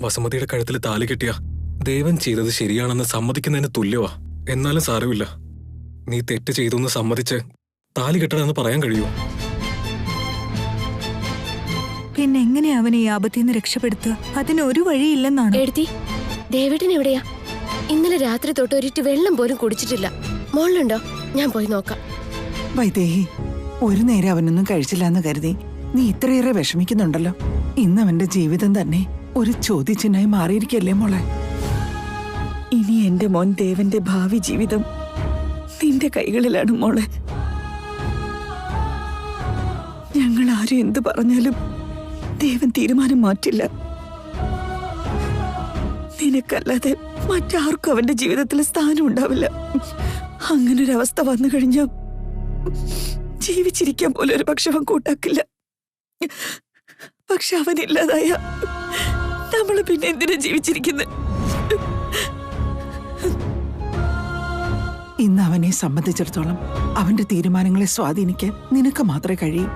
വസുമതിയുടെ കഴുത്തിൽ താലി കെട്ടിയ ദേവൻ ചെയ്തത് ശരിയാണെന്ന് സമ്മതിക്കുന്നതിന് തുല്യവാ. എന്നാലും സാരമില്ല, നീ തെറ്റ് ചെയ്തു എന്ന് സമ്മതിച്ച് താലി കെട്ടണമെന്ന് പറയാൻ കഴിയൂ. പിന്നെ എങ്ങനെയാ അവനെ ഈ ആപത്തിൽ നിന്ന് രക്ഷപ്പെടുത്തുക? അതിന് ഒരു വഴിയില്ലെന്നാണ്. എഴുതി ദേവേട്ടൻ എവിടെയാ? ഇന്നലെ രാത്രി തൊട്ട് ഒരിറ്റ് വെള്ളം പോലും കുടിച്ചിട്ടില്ല. മോളിലുണ്ടോ? ഞാൻ പോയി നോക്കാം. വൈദേഹി, ഒരു നേരം അവനൊന്നും കഴിച്ചില്ല എന്ന് കരുതി നീ ഇത്രയേറെ വിഷമിക്കുന്നുണ്ടല്ലോ. ഇന്ന് അവന്റെ ജീവിതം തന്നെ ഒരു ചോദ്യചിഹ്നമായി മാറിയിരിക്കല്ലേ മോളെ. ഇനി എന്റെ മോൻ ദേവന്റെ ഭാവി ജീവിതം നിന്റെ കൈകളിലാണ് മോളെ. ഞങ്ങൾ ആരും എന്തു പറഞ്ഞാലും ദേവൻ തീരുമാനം മാറ്റില്ല. നിനക്കല്ലാതെ മറ്റാർക്കും അവന്റെ ജീവിതത്തിൽ സ്ഥാനം ഉണ്ടാവില്ല. അങ്ങനൊരവസ്ഥ വന്നു കഴിഞ്ഞാൽ ജീവിച്ചിരിക്കാൻ പോലെ ഒരു പക്ഷെ അവൻ കൂട്ടാക്കില്ല. പക്ഷെ അവനില്ലാതായ നമ്മള് പിന്നെ എന്തിനാ ജീവിച്ചിരിക്കുന്നത്? ഇന്ന് അവനെ സംബന്ധിച്ചിടത്തോളം അവന്റെ തീരുമാനങ്ങളെ സ്വാധീനിക്കാൻ നിനക്ക് മാത്രമേ കഴിയൂ.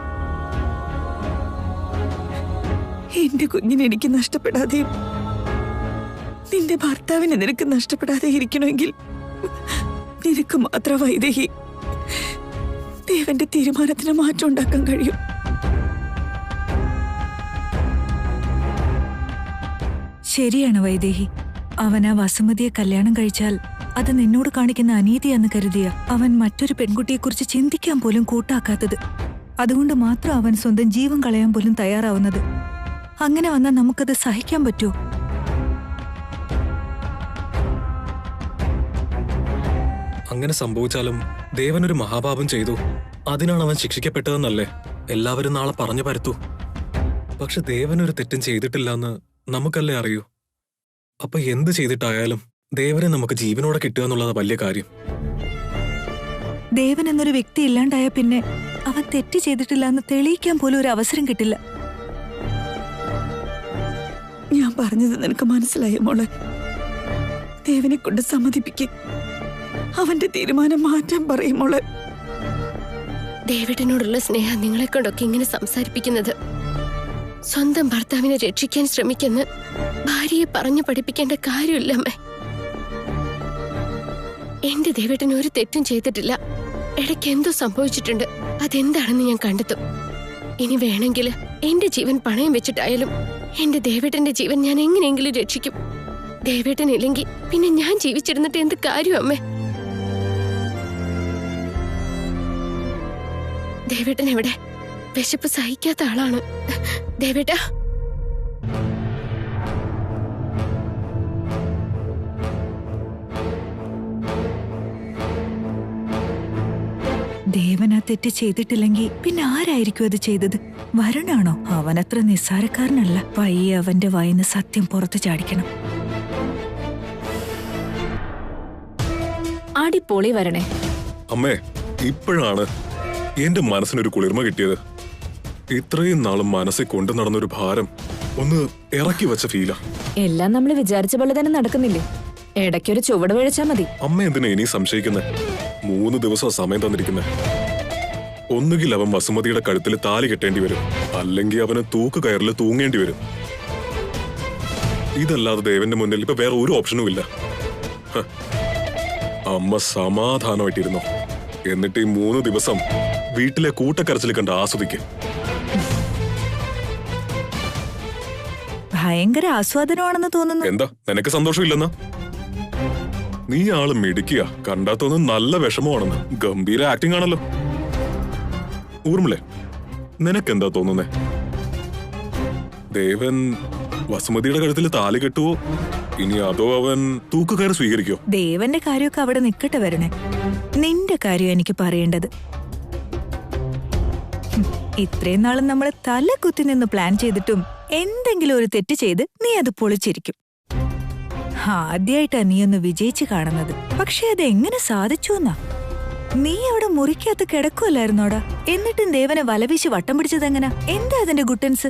എന്റെ കുഞ്ഞിനെ എനിക്ക് നഷ്ടപ്പെടാതെയും നിന്റെ ഭർത്താവിനെ നിനക്ക് നഷ്ടപ്പെടാതെ ഇരിക്കണമെങ്കിൽ നിനക്ക് മാത്രം വൈദേഹി ദേവന്റെ തീരുമാനത്തിന് മാറ്റം ഉണ്ടാക്കാൻ കഴിയും. ശരിയാണ് വൈദേഹി. അവൻ ആ വസുമതിയെ കല്യാണം കഴിച്ചാൽ അത് നിന്നോട് കാണിക്കുന്ന അനീതിയാന്ന് കരുതിയ അവൻ മറ്റൊരു പെൺകുട്ടിയെക്കുറിച്ച് ചിന്തിക്കാൻ പോലും കൂട്ടാക്കാത്തത്. അതുകൊണ്ട് മാത്രം അവൻ സ്വന്തം ജീവൻ കളയാൻ പോലും തയ്യാറാവുന്നത്. അങ്ങനെ വന്നാൽ നമുക്കത് സഹിക്കാൻ പറ്റുമോ? അങ്ങനെ സംഭവിച്ചാലും ദേവൻ ഒരു മഹാപാപം ചെയ്തു, അതിനാണ് അവൻ ശിക്ഷിക്കപ്പെട്ടതെന്നല്ലേ എല്ലാവരും നാളെ പറഞ്ഞു പരത്തു. പക്ഷെ ദേവൻ ഒരു തെറ്റും ചെയ്തിട്ടില്ല എന്ന് നമുക്കല്ലേ അറിയൂ. അപ്പൊ എന്ത് ചെയ്തിട്ടായാലും ദേവനെ നമുക്ക് ജീവനോടെ കിട്ടുക എന്നുള്ളത് വലിയ കാര്യം. ദേവൻ എന്നൊരു വ്യക്തി ഇല്ലാണ്ടായ പിന്നെ അവൻ തെറ്റ് ചെയ്തിട്ടില്ല എന്ന് തെളിയിക്കാൻ പോലും ഒരു അവസരം കിട്ടില്ല. ഞാൻ പറഞ്ഞത് നിനക്ക് മനസ്സിലായോ മോളെ? ദേവനെ കൊണ്ട് സമ്മതിപ്പിക്കും. അവന്റെ തീരുമാനം മാറ്റാൻ പറയും മോളെ. ദേവേട്ടനോടുള്ള സ്നേഹം നിങ്ങളെ കൊണ്ടൊക്കെ ഇങ്ങനെ സംസാരിപ്പിക്കുന്നത്. സ്വന്തം ഭർത്താവിനെ രക്ഷിക്കാൻ ശ്രമിക്കുന്ന ഭാര്യയെ പറഞ്ഞു പഠിപ്പിക്കേണ്ട കാര്യമില്ല അമ്മേ. എന്റെ ദേവേട്ടൻ ഒരു തെറ്റും ചെയ്തിട്ടില്ല. ഇടയ്ക്ക് എന്തോ സംഭവിച്ചിട്ടുണ്ട്. അതെന്താണെന്ന് ഞാൻ കണ്ടെത്തും. ഇനി വേണമെങ്കിൽ എന്റെ ജീവൻ പണയം വെച്ചിട്ടായാലും എന്റെ ദേവേട്ടന്റെ ജീവൻ ഞാൻ എങ്ങനെയെങ്കിലും രക്ഷിക്കും. ദേവേട്ടൻ ഇല്ലെങ്കിൽ പിന്നെ ഞാൻ ജീവിച്ചിരുന്നിട്ട് എന്ത് കാര്യം അമ്മേ? ദേവേട്ടൻ എവിടെ? വിശപ്പ് സഹിക്കാത്ത ആളാണ് ദേവേട്ട. ദേവൻ ആ തെറ്റ് ചെയ്തിട്ടില്ലെങ്കിൽ പിന്നെ ആരായിരിക്കും അത് ചെയ്തത്? വരുണാണോ? അവനത്ര നിസ്സാരക്കാരനല്ല. പയ്യെ അവന്റെ വായിന്ന് സത്യം പുറത്തു ചാടിക്കണം. അടിപൊളി വരണേ. അമ്മേ, ഇപ്പോഴാണ് എന്റെ മനസ്സിനൊരു കുളിർമ കിട്ടിയത്. ഇത്രയും നാളും മനസ്സിൽ കൊണ്ടു നടന്നൊരു ഭാരം ഒന്ന് ഇറക്കി വെച്ച ഫീലാ. എല്ലാം നമ്മൾ വിചാരിച്ച പോലെ തന്നെ നടക്കുന്നില്ലേ? ഇടയ്ക്കൊരു ചുവട് വീഴ്ചാ മതി. അമ്മ എന്തിനാ ഇനി സംശയിക്കുന്നത്? 3 ദിവസം സമയം തന്നിരിക്കുന്നത്. ഒന്നുകിൽ അവൻ വസുമതിയുടെ കഴുത്തിൽ താലി കെട്ടേണ്ടി വരും, അല്ലെങ്കിൽ അവന് തൂക്ക് കയറിൽ തൂങ്ങേണ്ടി വരും. ഇതല്ലാതെ ദേവന്റെ മുന്നിൽ ഇപ്പൊ വേറെ ഒരു ഓപ്ഷനും ഇല്ല. അമ്മ സമാധാനമായിട്ടിരുന്നു. എന്നിട്ട് ഈ 3 ദിവസം വീട്ടിലെ കൂട്ടക്കരച്ചിൽ കണ്ട് ആസ്വദിക്കും. ഭയങ്കര ആസ്വാദനമാണെന്ന് തോന്നുന്നു. എന്താ നിനക്ക് സന്തോഷമില്ലെന്നാ? നീ ആള് മിടിക്കുക, കണ്ടാത്തൊന്നും നല്ല വിഷമമാണെന്ന്. ഗംഭീര ആക്ടിംഗ് ആണല്ലോ. ഊർമിളെ, നിനക്കെന്താ തോന്നുന്നേ? ദേവൻ വസുമതിയുടെ കഴുത്തിൽ താലി കെട്ടുവോ, ഇനി അതോ അവൻ തൂക്കുകയറി സ്വീകരിക്കോ? ദേവന്റെ കാര്യമൊക്കെ അവിടെ നിൽക്കട്ടെ വരണേ. നിന്റെ കാര്യം എനിക്ക് പറയേണ്ടത്. ഇത്രയും നാളും നമ്മൾ തല കുത്തി നിന്ന് പ്ലാൻ ചെയ്തിട്ടും എന്തെങ്കിലും ഒരു തെറ്റ് ചെയ്ത് നീ അത് പൊളിച്ചിരിക്കും. ആദ്യമായിട്ടാ നീ ഒന്ന് വിജയിച്ചു കാണുന്നത്. പക്ഷെ അത് എങ്ങനെ സാധിച്ചു എന്നാ? നീ അവിടെ മുറിക്കകത്ത് കിടക്കുമല്ലായിരുന്നോടാ? എന്നിട്ടും ദേവനെ വലവീശി വട്ടം പിടിച്ചതെങ്ങനാ? എന്താ അതിന്റെ ഗുട്ടൻസ്?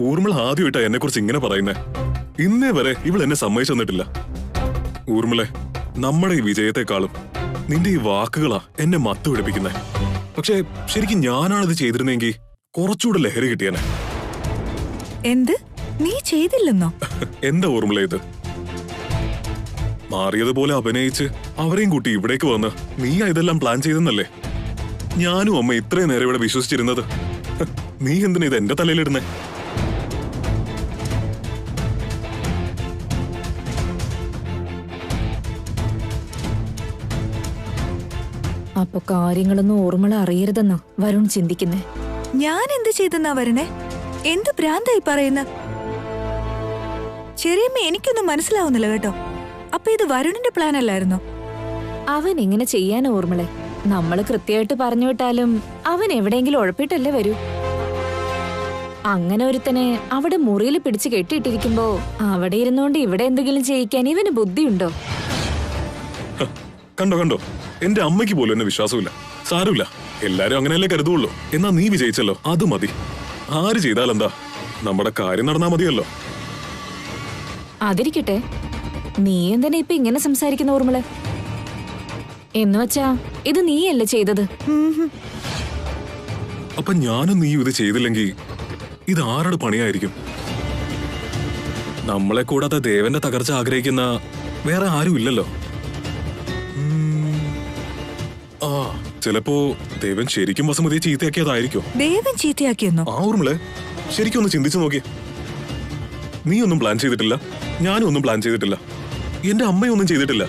ഊർമിള ആദ്യമായിട്ടാ എന്നെ കുറിച്ച് ഇങ്ങനെ പറയുന്നേ. ഇന്നേ വരെ ഇവൾ എന്നെ സമ്മതിച്ചു തന്നിട്ടില്ല. ഊർമിളെ, നമ്മുടെ ഈ വിജയത്തെക്കാളും നിന്റെ ഈ വാക്കുകളാ എന്നെ മത്തു പിടിപ്പിക്കുന്നേ. പക്ഷെ ശരിക്കും ഞാനാണിത് ചെയ്തിരുന്നെങ്കിൽ കുറച്ചുകൂടെ ലഹരി കിട്ടിയാനെ. എന്ത്? നീ ചെയ്തില്ലെന്നോ? എന്താ ഊർമിള ഇത്? മാറിയതുപോലെ അഭിനയിച്ച് അവരെയും കൂട്ടി ഇവിടേക്ക് വന്ന് നീയാ ഇതെല്ലാം പ്ലാൻ ചെയ്തെന്നല്ലേ ഞാനും അമ്മ ഇത്രയും നേരം ഇവിടെ വിശ്വസിച്ചിരുന്നത്? നീ എന്തിനാ ഇത് എന്റെ തലയിലിടുന്നേ? അപ്പൊ കാര്യങ്ങളൊന്നും ഊർമിള അറിയരുതെന്നോ വരുൺ ചിന്തിക്കുന്നേ? ഞാൻ എന്ത് ചെയ്തെന്നാ വരണേ? എന്ത് ഭ്രാന്തായി പറയുന്ന? ചെറിയമ്മ, എനിക്കൊന്നും മനസ്സിലാവുന്നില്ല കേട്ടോ. അപ്പൊ ഇത് വരുണിന്റെ പ്ലാൻ അല്ലായിരുന്നോ? അവൻ എങ്ങനെ ചെയ്യാൻ ഊർമിളെ? നമ്മള് കൃത്യമായിട്ട് പറഞ്ഞു വിട്ടാലും അവൻ എവിടെയെങ്കിലും ഉഴപ്പിട്ടല്ലേ വരൂ. അങ്ങനെ ഒരുത്തനെ അവിടെ മുറിയിൽ പിടിച്ച് കെട്ടിയിട്ടിരിക്കുമ്പോ അവിടെ ഇരുന്നോണ്ട് ഇവിടെ എന്തെങ്കിലും ചെയ്യിക്കാൻ ഇവന് ബുദ്ധിയുണ്ടോ? കണ്ടോ കണ്ടോ, എന്റെ അമ്മയ്ക്ക് പോലും എന്നെ വിശ്വാസമില്ല. സാരമില്ല, എല്ലാരും അങ്ങനെയല്ലേ കരുതുള്ളൂ. എന്നാ നീ വിജയിച്ചല്ലോ, അത് മതി. ആര് ചെയ്താലെന്താ, നമ്മുടെ കാര്യം നടന്നാ മതിയല്ലോ. അതിരിക്കട്ടെ, നീ എന്തിനാ ഇപ്പൊ ഇങ്ങനെ സംസാരിക്കുന്ന ഊർമിള? എന്നുവച്ചാ ഇത് നീയല്ലേ ചെയ്തത്? അപ്പൊ ഞാനും നീയും ഇത് ചെയ്തില്ലെങ്കിൽ ഇത് ആരുടെ പണിയായിരിക്കും? നമ്മളെ കൂടാതെ ദേവന്റെ തകർച്ച ആഗ്രഹിക്കുന്ന വേറെ ആരും ഇല്ലല്ലോ. ആ, ചിലപ്പോ ദേവൻ ശരിക്കും വസുമതിയെ ചീത്തയാക്കിയതായിരിക്കോ? ദേവൻ ചീത്തയാക്കിയെന്നോ? ആ ഊർമിളെ, ശരിക്കും ഒന്ന് ചിന്തിച്ചു നോക്കിയേ. നീ ഒന്നും പ്ലാൻ ചെയ്തിട്ടില്ല, ഞാനും ഒന്നും പ്ലാൻ ചെയ്തിട്ടില്ല, എന്റെ അമ്മയൊന്നും ചെയ്തിട്ടില്ല.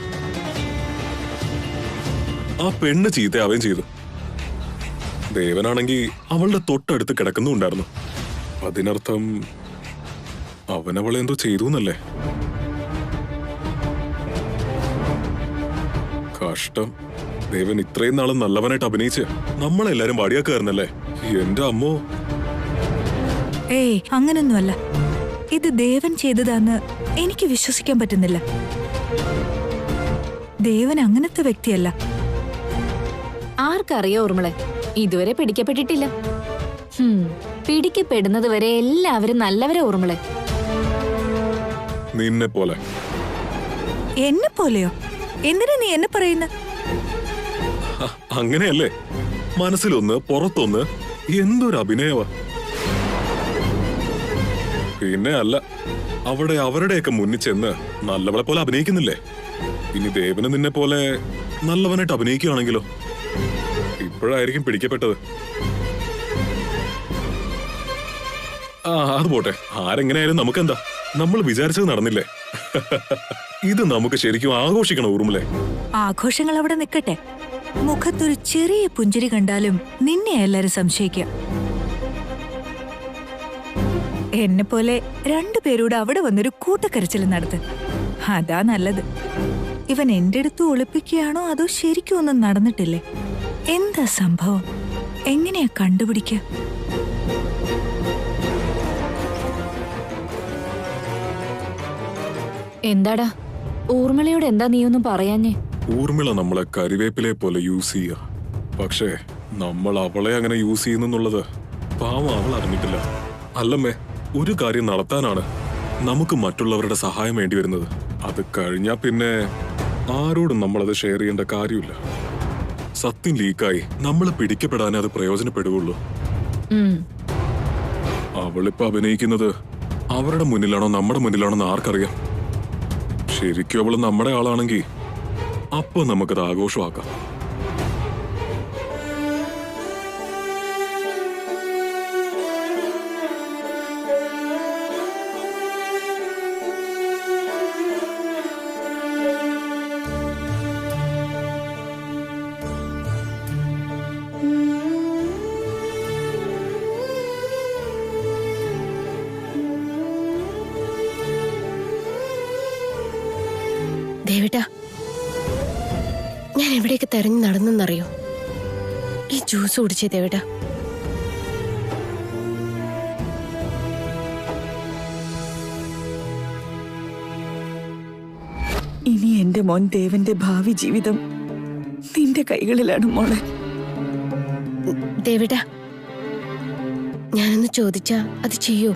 ആ പെണ്ണ് ചീത്തയാവുകയും ചെയ്തു. ദേവനാണെങ്കിൽ അവളുടെ തൊട്ടടുത്ത് കിടക്കുന്നുണ്ടായിരുന്നു. അതിനർത്ഥം അവനവളെ എന്തോ ചെയ്തു എന്നല്ലേ? കഷ്ടം. ദേവൻ ഇത്രയും നാളും നല്ലവനായിട്ട് അഭിനയിച്ച് നമ്മളെല്ലാരും വടിയാക്കായിരുന്നല്ലേ? എന്റെ അമ്മോ. ഏയ്, അങ്ങനൊന്നുമല്ല. ഇത് ദേവൻ ചെയ്തതാന്ന് എനിക്ക് വിശ്വസിക്കാൻ പറ്റുന്നില്ല. ദേവൻ അങ്ങനത്തെ വ്യക്തിയല്ല. ആർക്കറിയോ ഊർമിളെ, ഇതുവരെ പിടിക്കപ്പെട്ടിട്ടില്ല. പിടിക്കപ്പെടുന്നത് വരെ എല്ലാവരും നല്ലവരെ ഊർമിളെ. നിന്നെ പോലെ. എന്നെ പോലെയോ? എന്തിനാ നീ എന്നെ പറയുന്ന? അങ്ങനെയല്ലേ, മനസ്സിലൊന്ന് പുറത്തൊന്ന്. എന്തൊരു അഭിനയവാ. പിന്നെ അല്ല, അവിടെ അവരുടെയൊക്കെ മുന്നിൽ ചെന്ന് നല്ലവളെ പോലെ അഭിനയിക്കുന്നില്ലേ? ഇനി ദേവന് നിന്നെ പോലെ നല്ലവനായിട്ട് അഭിനയിക്കുകയാണെങ്കിലോ? ഇപ്പോഴായിരിക്കും പിടിക്കപ്പെട്ടത്. ആ, അത് പോട്ടെ. ആരെങ്ങനെയായാലും നമുക്കെന്താ, നമ്മൾ വിചാരിച്ചത് നടന്നില്ലേ? ഇത് നമുക്ക് ശരിക്കും ആഘോഷിക്കണം ഊർമിളെ. ആഘോഷങ്ങൾ അവിടെ നിൽക്കട്ടെ. മുഖത്തൊരു ചെറിയ പുഞ്ചിരി കണ്ടാലും നിന്നെ എല്ലാരും സംശയിക്കാം. എന്നെ പോലെ രണ്ടുപേരോട് അവിടെ വന്നൊരു കൂട്ടക്കരച്ചിൽ നടത്ത്. അതാ നല്ലത്. ഇവൻ എന്റെ അടുത്ത് ഒളിപ്പിക്കുകയാണോ അതോ ശരിക്കും ഒന്നും നടന്നിട്ടില്ലേ? എന്താ സംഭവം? എങ്ങനെയാ കണ്ടുപിടിക്കുക? എന്താടാ ഊർമിളയോട് എന്താ നീയൊന്നും പറയാഞ്ഞേ? ഊർമിള നമ്മളെ കരിവേപ്പിലെ പോലെ യൂസ് ചെയ്യുക. പക്ഷേ നമ്മൾ അവളെ അങ്ങനെ യൂസ് ചെയ്യുന്നുള്ളത് പാവം അവൾ അറിഞ്ഞിട്ടില്ല. അല്ലമ്മേ, ഒരു കാര്യം നടത്താനാണ് നമുക്ക് മറ്റുള്ളവരുടെ സഹായം വേണ്ടി വരുന്നത്. അത് കഴിഞ്ഞാ പിന്നെ ആരോടും നമ്മളത് ഷെയർ ചെയ്യേണ്ട കാര്യമില്ല. സത്യം ലീക്കായി നമ്മൾ പിടിക്കപ്പെടാനേ അത് പ്രയോജനപ്പെടുകയുള്ളൂ. അവളിപ്പോ അഭിനയിക്കുന്നത് അവരുടെ മുന്നിലാണോ നമ്മുടെ മുന്നിലാണോന്ന് ആർക്കറിയാം? ശരിക്കും അവള് നമ്മുടെ ആളാണെങ്കിൽ അപ്പൊ നമുക്കത് ആഘോഷമാക്കാം. ദേവേട്ടാ, ഞാൻ എവിടേക്ക് തെരഞ്ഞു നടന്നെന്നറിയോ? ഈ ജ്യൂസ് കുടിച്ചേ ദേവേട്ടാ. ഇനി എന്റെ മോൻ ദേവന്റെ ഭാവി ജീവിതം നിന്റെ കൈകളിലാണ് മോളെ. ദേവേട്ടാ, ഞാനൊന്ന് ചോദിച്ചാ അത് ചെയ്യോ?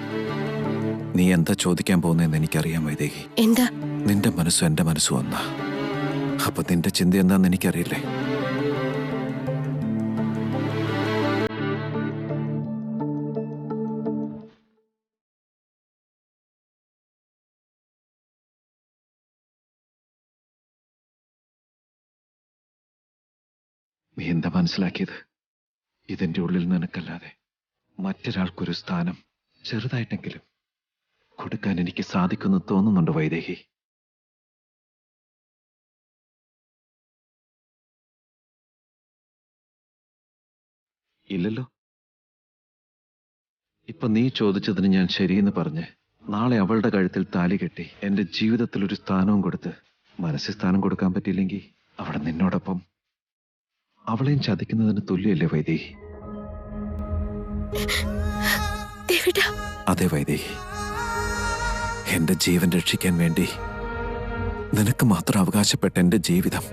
നീ എന്താ ചോദിക്കാൻ പോകുന്നതെന്ന് എനിക്കറിയാം വൈദേഹി. എന്താ? നിന്റെ മനസ്സും എന്റെ മനസ്സും ഒന്നാ. അപ്പൊ നിന്റെ ചിന്ത എന്താന്ന് എനിക്കറിയില്ലേ? എന്താ മനസ്സിലാക്കിയത്? ഇതിന്റെ ഉള്ളിൽ നിനക്കല്ലാതെ മറ്റൊരാൾക്കൊരു സ്ഥാനം ചെറുതായിട്ടെങ്കിലും കൊടുക്കാൻ എനിക്ക് സാധിക്കുമെന്ന് തോന്നുന്നുണ്ടോ വൈദേഹി? ഇല്ലല്ലോ. ഇപ്പൊ നീ ചോദിച്ചതിന് ഞാൻ ശരിയെന്ന് പറഞ്ഞ് നാളെ അവളുടെ കഴുത്തിൽ താലി കെട്ടി എന്റെ ജീവിതത്തിൽ ഒരു സ്ഥാനവും കൊടുത്ത് മനസ്സിൽ സ്ഥാനം കൊടുക്കാൻ പറ്റിയില്ലെങ്കിൽ അവിടെ നിന്നോടൊപ്പം അവളെയും ചതിക്കുന്നതിന് തുല്യല്ലേ വൈദേഹി? അതെ വൈദേഹി, എന്റെ ജീവൻ രക്ഷിക്കാൻ വേണ്ടി നിനക്ക് മാത്രം അവകാശപ്പെട്ട എന്റെ ജീവിതം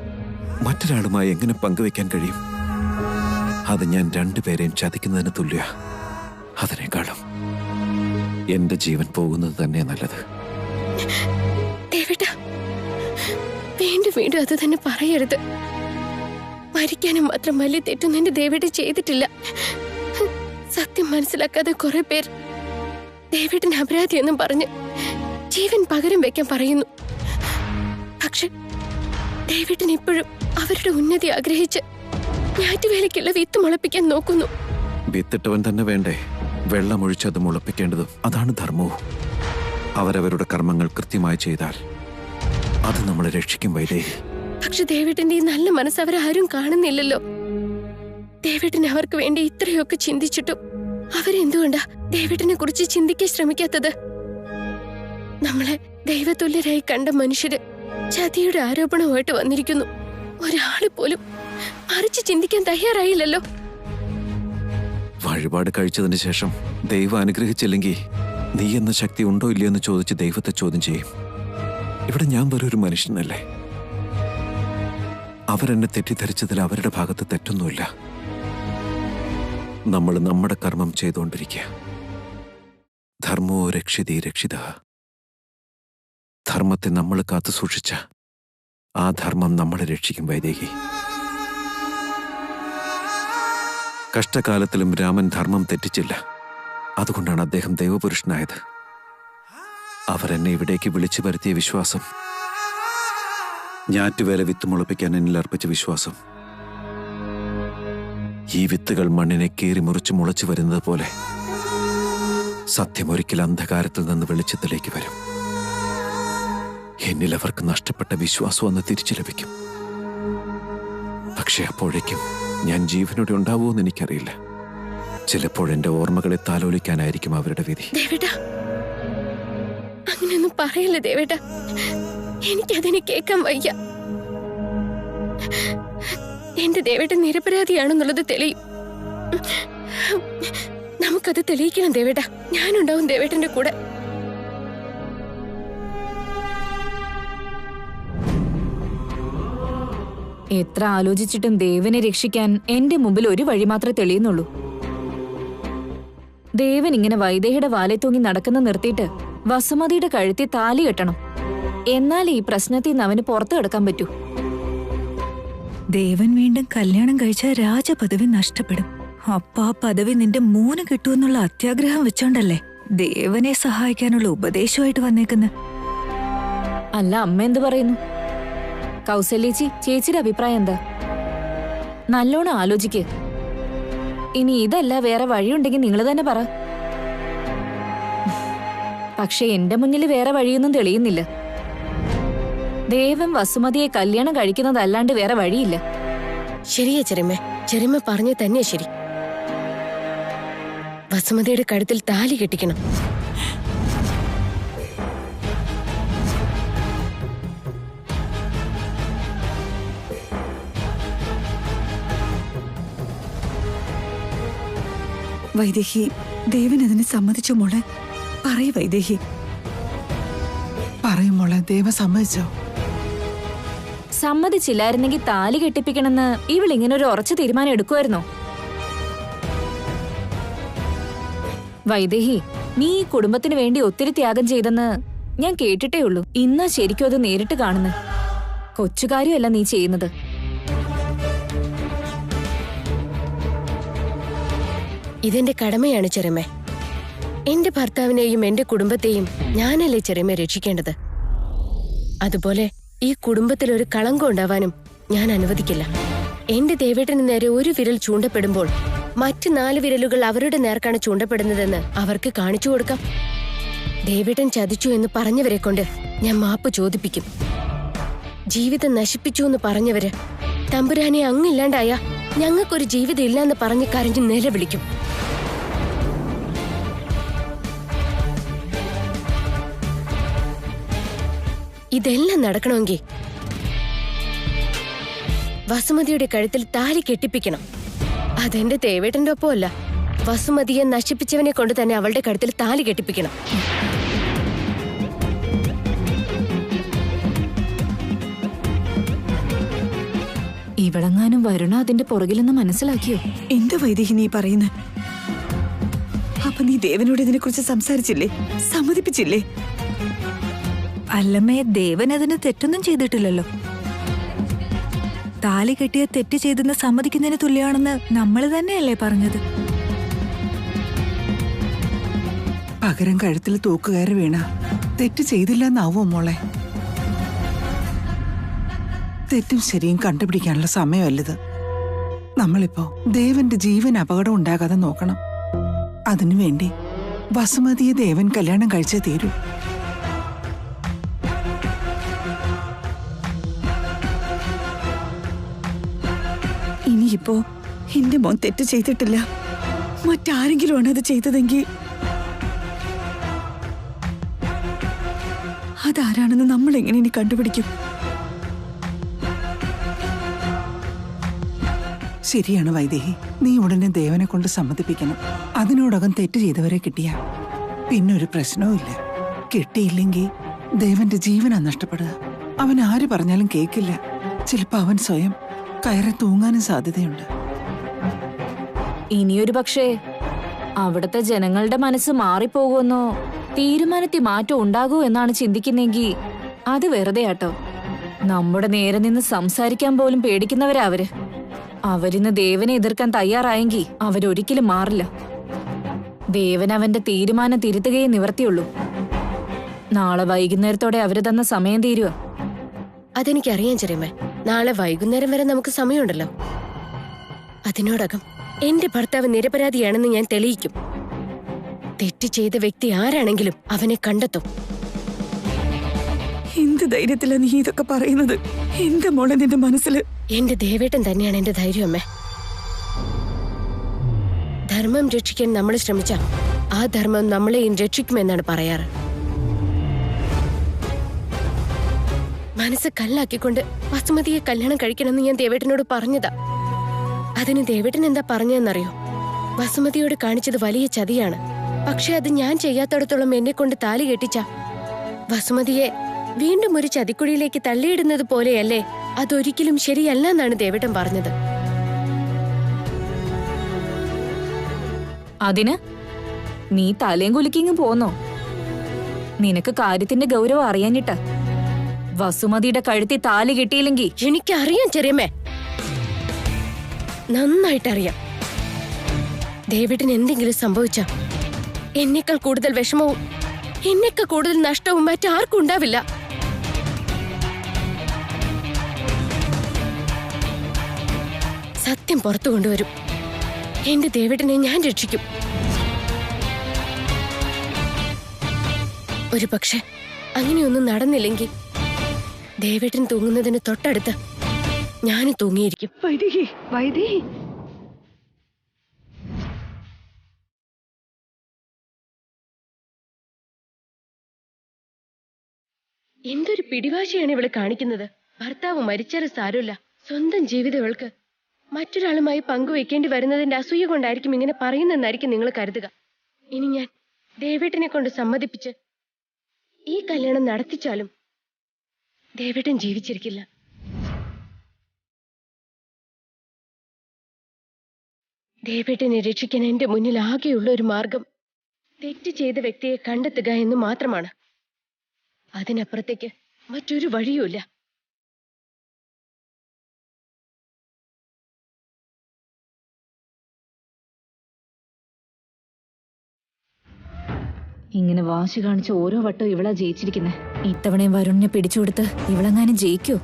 മറ്റൊരാളുമായി എങ്ങനെ പങ്കുവെക്കാൻ കഴിയും? അത് ഞാൻ രണ്ടുപേരെയും ചതിക്കുന്നതിന് തുല്യ. അതിനേക്കാളും എന്റെ ജീവൻ പോകുന്നത് തന്നെ നല്ലത്. വീണ്ടും വീണ്ടും അത് തന്നെ പറയരുത്. മരിക്കാനും മാത്രം വലിയ തെറ്റൊന്നും എന്റെ ദേവേട്ടൻ ചെയ്തിട്ടില്ല. സത്യം മനസ്സിലാക്കാതെ കുറെ പേർ ദേവേട്ടൻ അപരാധിയെന്നും പറഞ്ഞ് ജീവൻ പകരം വെക്കാൻ പറയുന്നു. പക്ഷെ ദേവേട്ടൻ ഇപ്പോഴും അവരുടെ ഉന്നതി ആഗ്രഹിച്ച് ഞാറ്റുവേലയ്ക്കുള്ള വിത്ത് മുളപ്പിക്കാൻ നോക്കുന്നു. വിത്തിട്ടവൻ തന്നെ വേണ്ടേ വെള്ളമൊഴിച്ച് അത് മുളപ്പിക്കേണ്ടതും? അതാണ് ധർമ്മവും. അവരവരുടെ കർമ്മങ്ങൾ കൃത്യമായി ചെയ്താൽ അത് നമ്മളെ രക്ഷിക്കും വൈദേഹി. പക്ഷെ ദേവേട്ടന്റെ ഈ നല്ല മനസ്സ് അവരാരും കാണുന്നില്ലല്ലോ. ദേവേട്ടൻ അവർക്ക് വേണ്ടി ഇത്രയൊക്കെ ചിന്തിച്ചിട്ടും അവരെന്തുകൊണ്ടാ ദേവേട്ടനെ കുറിച്ച് ചിന്തിക്കാൻ ശ്രമിക്കാത്തത്? നമ്മളെ ദൈവതുല്യരായി കണ്ട മനുഷ്യര് ചതിയുടെ ആരോപണമായിട്ട് വന്നിരിക്കുന്നു. ഒരാള് പോലും മറിച്ച് ചിന്തിക്കാൻ തയ്യാറായില്ലല്ലോ. വഴിപാട് കഴിച്ചതിന് ശേഷം ദൈവം അനുഗ്രഹിച്ചില്ലെങ്കിൽ നീ എന്ന ശക്തി ഉണ്ടോ ഇല്ലയോ എന്ന് ചോദിച്ച് ദൈവത്തെ ചോദ്യം ചെയ്യും. ഇവിടെ ഞാൻ വെറൊരു മനുഷ്യനല്ലേ? അവരെന്നെ തെറ്റിദ്ധരിച്ചതിൽ അവരുടെ ഭാഗത്ത് തെറ്റൊന്നുമില്ല. നമ്മൾ നമ്മുടെ കർമ്മം ചെയ്തുകൊണ്ടിരിക്കുക. ധർമ്മോ രക്ഷിതി രക്ഷിത. ധർമ്മത്തെ നമ്മൾ കാത്തു സൂക്ഷിച്ച ആ ധർമ്മം നമ്മളെ രക്ഷിക്കും വൈദേഹി. കഷ്ടകാലത്തിലും രാമൻ ധർമ്മം തെറ്റിച്ചില്ല. അതുകൊണ്ടാണ് അദ്ദേഹം ദൈവപുരുഷനായത്. അവരെന്നെ ഇവിടേക്ക് വിളിച്ചു വരുത്തിയ വിശ്വാസം, ഞാറ്റുവേല വിത്ത് മുളപ്പിക്കാൻ എന്നിൽ അർപ്പിച്ച വിശ്വാസം, ഈ വിത്തുകൾ മണ്ണിനെ കീറി മുറിച്ച് മുളച്ചു വരുന്നത് പോലെ സത്യം ഒരിക്കൽ അന്ധകാരത്തിൽ നിന്ന് വെളിച്ചത്തിലേക്ക് വരും. എന്നിൽ അവർക്ക് നഷ്ടപ്പെട്ട വിശ്വാസം അന്ന് തിരിച്ചു ലഭിക്കും. പക്ഷെ അപ്പോഴേക്കും ഞാൻ ജീവനോടെ ഉണ്ടാവുമെന്ന് എനിക്കറിയില്ല. ചിലപ്പോൾ എന്റെ ഓർമ്മകളെ താലോലിക്കാനായിരിക്കും അവരുടെ വിധി. അങ്ങനെയൊന്നും പറയല്ലേ ദേവേട്ട. എനിക്കതിനെ കേൾക്കാൻ വയ്യ. എന്റെ ദേവേട്ടൻ നിരപരാധിയാണെന്നുള്ളത് തെളിയും. നമുക്കത് തെളിയിക്കണം ദേവേട്ട. ഞാനുണ്ടാവും ദേവേട്ടന്റെ കൂടെ. എത്ര ആലോചിച്ചിട്ടും ദേവനെ രക്ഷിക്കാൻ എന്റെ മുമ്പിൽ ഒരു വഴി മാത്രമേ തെളിയുന്നുള്ളൂ. ദേവൻ ഇങ്ങനെ വൈദേഹിയുടെ വാലെ തൂങ്ങി നടക്കുന്ന നിർത്തിയിട്ട് വസുമതിയുടെ കഴുത്തിൽ താലി കെട്ടണം. എന്നാൽ ഈ പ്രശ്നത്തിൽ നിന്ന് അവന് പുറത്തു കിടക്കാൻ പറ്റൂ. ദേവൻ വീണ്ടും കല്യാണം കഴിച്ചാൽ രാജപദവി നഷ്ടപ്പെടും. അപ്പ ആ പദവി നിന്റെ മോന് കിട്ടുമെന്നുള്ള അത്യാഗ്രഹം വെച്ചോണ്ടല്ലേ ദേവനെ സഹായിക്കാനുള്ള ഉപദേശമായിട്ട് വന്നേക്കുന്ന. അല്ല, അമ്മ എന്ത് പറയുന്നു? കൗസല്യേച്ചി, ചേച്ചിയുടെ അഭിപ്രായം എന്താ? നല്ലോണം ആലോചിക്ക്. ഇനി ഇതല്ല വേറെ വഴിയുണ്ടെങ്കിൽ നിങ്ങൾ തന്നെ പറ. പക്ഷെ എന്റെ മുന്നിൽ വേറെ വഴിയൊന്നും തെളിയുന്നില്ല. ദേവൻ വസുമതിയെ കല്യാണം കഴിക്കുന്നതല്ലാണ്ട് വേറെ വഴിയില്ല. ശരിയാ ചെറിയമ്മ. ചെറിയമ്മ പറഞ്ഞു തന്നെയാ ശരി. വസുമതിയുടെ കഴുത്തിൽ താലി കെട്ടിക്കണം. വൈദേഹി, ദേവൻ അതിന് സമ്മതിച്ചു മോളെ? പറയ് വൈദേഹി. പറയും മോളെ, ദേവ സമ്മതിച്ചോ? സമ്മതിച്ചില്ലായിരുന്നെങ്കിൽ താലി കെട്ടിപ്പിക്കണമെന്ന് ഇവളിങ്ങനെ ഒരു ഉറച്ച തീരുമാനം എടുക്കുമായിരുന്നോ? വൈദേഹി, നീ ഈ കുടുംബത്തിന് വേണ്ടി ഒത്തിരി ത്യാഗം ചെയ്തെന്ന് ഞാൻ കേട്ടിട്ടേ ഉള്ളൂ. ഇന്നാ ശരിക്കും അത് നേരിട്ട് കാണുന്നു. കൊച്ചുകാര്യമല്ല നീ ചെയ്യുന്നത്. ഇതെന്റെ കടമയാണ് ചെറിയമ്മ. എന്റെ ഭർത്താവിനെയും എന്റെ കുടുംബത്തെയും ഞാനല്ലേ ചെറിയമ്മ രക്ഷിക്കേണ്ടത്. അതുപോലെ ഈ കുടുംബത്തിൽ ഒരു കളങ്കം ഉണ്ടാവാനും ഞാൻ അനുവദിക്കില്ല. എന്റെ ദേവേട്ടന് നേരെ ഒരു വിരൽ ചൂണ്ടപ്പെടുമ്പോൾ മറ്റു 4 വിരലുകൾ അവരുടെ നേർക്കാണ് ചൂണ്ടപ്പെടുന്നതെന്ന് അവർക്ക് കാണിച്ചു കൊടുക്കാം. ദേവേട്ടൻ ചതിച്ചു എന്ന് പറഞ്ഞവരെ കൊണ്ട് ഞാൻ മാപ്പ് ചോദിപ്പിക്കും. ജീവിതം നശിപ്പിച്ചു എന്ന് പറഞ്ഞവര് തമ്പുരാനെ അങ്ങില്ലാണ്ടായ ഞങ്ങൾക്കൊരു ജീവിതം ഇല്ലാന്ന് പറഞ്ഞ് കരഞ്ഞു നിലവിളിക്കും. ഇതെല്ലാം നടക്കണമെങ്കിൽ വസുമതിയുടെ കഴുത്തിൽ താലി കെട്ടിപ്പിക്കണം. അതെന്റെ ദേവേട്ടന്റെ ഒപ്പമല്ല, വസുമതിയെ നശിപ്പിച്ചവനെ കൊണ്ട് തന്നെ അവളുടെ കഴുത്തിൽ താലി കെട്ടിപ്പിക്കണം. ഇവളെങ്ങാനും വരുണ അതിന്റെ പുറകിലെന്ന് മനസ്സിലാക്കിയോ? എന്ത് വൈദേഹി നീ പറയുന്നത്? അപ്പൊ നീ ദേവനോട് ഇതിനെ കുറിച്ച് സംസാരിച്ചില്ലേ, സമ്മതിപ്പിച്ചില്ലേ? അല്ലമ്മേ, ദേവൻ അതിന് തെറ്റൊന്നും ചെയ്തിട്ടില്ലല്ലോ. താലി കെട്ടിയ തെറ്റ് ചെയ്തെന്ന് സമ്മതിക്കുന്നതിന് തുല്യമാണെന്ന് നമ്മൾ തന്നെയല്ലേ പറഞ്ഞത്? പകരം കഴുത്തിൽ തൂക്കുകയറി വീണ തെറ്റ് ചെയ്തില്ലെന്നാവോ മോളെ? തെറ്റും ശരിയും കണ്ടുപിടിക്കാനുള്ള സമയമല്ലത്. നമ്മളിപ്പോ ദേവന്റെ ജീവൻ അപകടം ഉണ്ടാകാതെ നോക്കണം. അതിനുവേണ്ടി വസുമതിയെ ദേവൻ കല്യാണം കഴിച്ചേ തീരൂ. ഇനിയിപ്പോ എന്റെ മോൻ തെറ്റ് ചെയ്തിട്ടില്ല, മറ്റാരെങ്കിലും ആണ് അത് ചെയ്തതെങ്കിൽ അതാരാണെന്ന് നമ്മൾ എങ്ങനെ ഇനി കണ്ടുപിടിക്കും? ശരിയാണ് വൈദേഹി, നീ ഉടനെ ദേവനെ കൊണ്ട് സമ്മതിപ്പിക്കണം. അതിനോടകം തെറ്റ് ചെയ്തവരെ കിട്ടിയ പിന്നെ ഒരു പ്രശ്നവും ഇല്ല. കിട്ടിയില്ലെങ്കിൽ ദേവന്റെ ജീവനാ നഷ്ടപ്പെടുക. അവൻ ആര് പറഞ്ഞാലും കേൾക്കില്ല. ചിലപ്പോ അവൻ സ്വയം കയറി തൂങ്ങാനും സാധ്യതയുണ്ട്. ഇനിയൊരു പക്ഷേ അവിടുത്തെ ജനങ്ങളുടെ മനസ്സ് മാറിപ്പോകുമെന്നോ തീരുമാനത്തിൽ മാറ്റം ഉണ്ടാകൂ എന്നാണ് ചിന്തിക്കുന്നെങ്കിൽ അത് വെറുതെയാട്ടോ. നമ്മുടെ നേരെ നിന്ന് സംസാരിക്കാൻ പോലും പേടിക്കുന്നവരാ അവര്. അവരിന്ന് ദേവനെ എതിർക്കാൻ തയ്യാറായെങ്കിൽ അവരൊരിക്കലും മാറില്ല. ദേവൻ അവന്റെ തീരുമാനം തിരുത്തുകയേ നിവർത്തിയുള്ളൂ. നാളെ വൈകുന്നേരത്തോടെ അവര് തന്ന സമയം തീരുക. അതെനിക്കറിയാൻ ചെറിയമ്മേ. നാളെ വൈകുന്നേരം വരെ നമുക്ക് സമയമുണ്ടല്ലോ. അതിനോടകം എന്റെ ഭർത്താവ് നിരപരാധിയാണെന്ന് ഞാൻ തെളിയിക്കും. തെറ്റ് ചെയ്ത വ്യക്തി ആരാണെങ്കിലും അവനെ കണ്ടെത്തും. എന്ത് ധൈര്യത്തിലാ നീ ഇതൊക്കെ പറയുന്നത്? എന്റെ മോളെ നിന്റെ മനസ്സിൽ എന്റെ ദേവേട്ടൻ തന്നെയാണ് എന്റെ ധൈര്യം അമ്മേ. ധർമ്മം രക്ഷിക്കാൻ നമ്മൾ ശ്രമിച്ചാൽ ആ ധർമ്മം നമ്മളെയും രക്ഷിക്കുമെന്നാണ് പറയാറ്. മനസ്സ് കല്ലാക്കിക്കൊണ്ട് വസുമതിയെ കല്യാണം കഴിക്കണമെന്ന് ഞാൻ ദേവേട്ടനോട് പറഞ്ഞതാ. അതിന് ദേവേട്ടൻ എന്താ പറഞ്ഞതെന്നറിയോ? വസുമതിയോട് കാണിച്ചത് വലിയ ചതിയാണ്, പക്ഷെ അത് ഞാൻ ചെയ്യാത്തടത്തോളം എന്നെ കൊണ്ട് താലി കെട്ടിച്ച വസുമതിയെ വീണ്ടും ഒരു ചതിക്കുഴിയിലേക്ക് തള്ളിയിടുന്നത് പോലെയല്ലേ, അതൊരിക്കലും ശരിയല്ല എന്നാണ് ദേവേട്ടൻ പറഞ്ഞത്. അതിന് നീ തലയും കുലുക്കിങ്ങ് പോന്നോ? നിനക്ക് കാര്യത്തിന്റെ ഗൗരവം അറിയാനിട്ട് വസുമതിയുടെ കഴുത്തി താലി കിട്ടിയില്ലെങ്കിൽ എനിക്കറിയാം ചെറിയമ്മേ, നന്നായിട്ടറിയാം. ദേവേട്ടന് എന്തെങ്കിലും സംഭവിച്ച എന്നേക്കാൾ കൂടുതൽ വിഷമവും എന്നേക്കാൾ കൂടുതൽ നഷ്ടവും മറ്റാർക്കും ഉണ്ടാവില്ല. സത്യം പുറത്തു കൊണ്ടുവരും. എന്റെ ദേവേട്ടനെ ഞാൻ രക്ഷിക്കും. ഒരു പക്ഷെ അങ്ങനെയൊന്നും നടന്നില്ലെങ്കിൽ ദേവേട്ടൻ തൂങ്ങുന്നതിന് തൊട്ടടുത്ത് ഞാനും തൂങ്ങിയിരിക്കും. വൈദേഹി, വൈദേഹി, എന്തൊരു പിടിവാശിയാണ് ഇവള് കാണിക്കുന്നത്. ഭർത്താവ് മരിച്ചാലും സാരമില്ല, സ്വന്തം ജീവിതം ഇവൾക്ക് മറ്റൊരാളുമായി പങ്കുവെക്കേണ്ടി വരുന്നതിന്റെ അസൂയ കൊണ്ടായിരിക്കും ഇങ്ങനെ പറയുന്നെന്നായിരിക്കും നിങ്ങൾ കരുതുക. ഇനി ഞാൻ ദേവേട്ടനെ കൊണ്ട് സമ്മതിപ്പിച്ച് ഈ കല്യാണം നടത്തിച്ചാലും ദേവേട്ടൻ ജീവിച്ചിരിക്കില്ല. ദേവേട്ടനെ രക്ഷിക്കാൻ എന്റെ മുന്നിൽ ആകെയുള്ള ഒരു മാർഗം തെറ്റ് ചെയ്ത വ്യക്തിയെ കണ്ടെത്തുക എന്ന് മാത്രമാണ്. അതിനപ്പുറത്തേക്ക് മറ്റൊരു വഴിയുമില്ല. ഇങ്ങനെ വാശി കാണിച്ച ഓരോ വട്ടവും ഇവളാ ജയിച്ചിരിക്കുന്നെ. ഇത്തവണയും വരുണിനെ പിടിച്ചുകൊടുത്ത് ഇവളെങ്ങാനും ജയിക്കോ?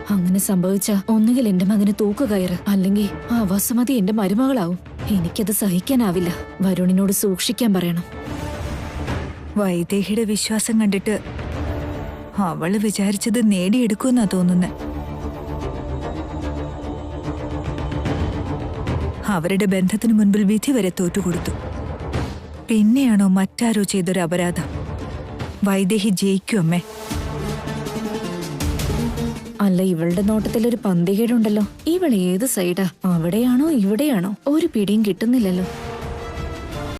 അങ്ങനെ സംഭവിച്ച ഒന്നുകിൽ എന്റെ മകന് തൂക്കുകയറ്, അല്ലെങ്കിൽ ആ വസുമതി എന്റെ മരുമകളാവും. എനിക്കത് സഹിക്കാനാവില്ല. വരുണിനോട് സൂക്ഷിക്കാൻ പറയണം. വൈദേഹിയുടെ വിശ്വാസം കണ്ടിട്ട് അവള് വിചാരിച്ചത് നേടിയെടുക്കുമെന്നാ തോന്നുന്നെ. അവരുടെ ബന്ധത്തിനു മുൻപിൽ വിധി വരെ തോറ്റുകൊടുത്തു. പിന്നെയാണോ മറ്റാരോ ചെയ്തൊരു അപരാധം? വൈദേഹി ജയിക്കും അമ്മേ. അല്ല, ഇവളുടെ നോട്ടത്തിലൊരു പന്തികേടുണ്ടല്ലോ. ഇവൾ ഏത് സൈഡാ? അവിടെയാണോ ഇവിടെയാണോ? ഒരു പിടിയും കിട്ടുന്നില്ലല്ലോ.